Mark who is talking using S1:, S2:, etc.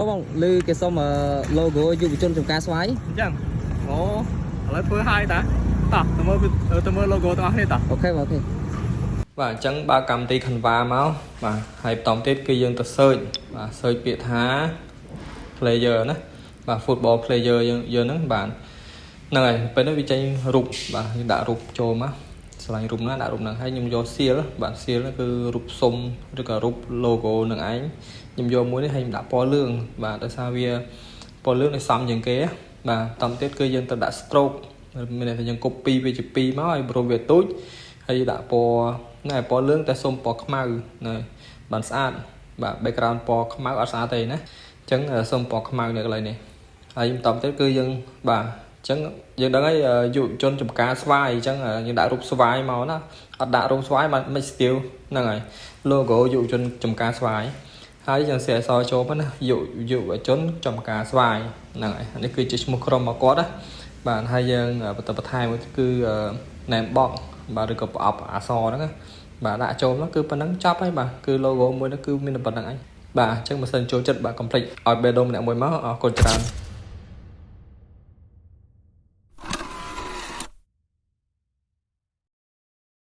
S1: Không lư cái xong mà logo dùng chân trong cá xoáy
S2: chẳng ồ lấy phơi hai ta ta tao mơ logo tao hết ta
S1: ok ok
S2: បាទអញ្ចឹងបើកម្មវិធី Canva មកបាទហើយបន្តទៀតគឺយើងទៅ search បាទ search ពាក្យថា player ណាបាទ football player យើងហ្នឹងបាទហ្នឹងហើយពេលនេះវាចេញរូបបាទយើងដាក់រូបចូលមកឆ្លាញ់រូបណាដាក់រូបហ្នឹងហើយខ្ញុំយក seal បាទ seal គឺរូបសុំឬក៏រូប logo នឹងឯងខ្ញុំយកមួយនេះហើយខ្ញុំដាក់ពណ៌លឿងបាទដោយសារវាពណ៌លឿងនេះសមជាងគេបាទបន្តទៀតគឺយើងទៅដាក់ stroke មានន័យថាយើង copy វាជា2មកហើយព្រោះវាទូចហើយដាក់ពណ៌ណែពណ៌លឿងតែសុំពណ៌ខ្មៅណែបានស្អាតបាទ background ពណ៌ខ្មៅអត់ស្អាតទេណាអញ្ចឹងសុំពណ៌ខ្មៅនៅកន្លែងនេះហើយបន្តទៅគឺយើងបាទអញ្ចឹងយើងដឹងហើយយុវជនចំការស្វាយអញ្ចឹងយើងដាក់រូបស្វាយមកណាអត់ដាក់រូបស្វាយមកមិន style ហ្នឹងហើយ logo យុវជនចំការស្វាយហើយយើងសេអសចូលមកណាយុវជនចំការស្វាយហ្នឹងហើយនេះគឺជាឈ្មោះក្រុមរបស់គាត់ណាបាទហើយយើងបន្តបន្ថែមមួយគឺ name box បាទឬក៏ប្រអប់អក្សរហ្នឹងណាបាទដាក់ចូលនោះគឺប៉ុណ្ណឹងចប់ហើយបាទគឺ logo មួយនោះគឺមានតែប៉ុណ្្នឹងឯងបាទអញ្ចឹងបើសិនចូលចិត្តបាទកុំភ្លេចឲ្យបេះដូងម្នាក់មួយមកអរគុណច្រើន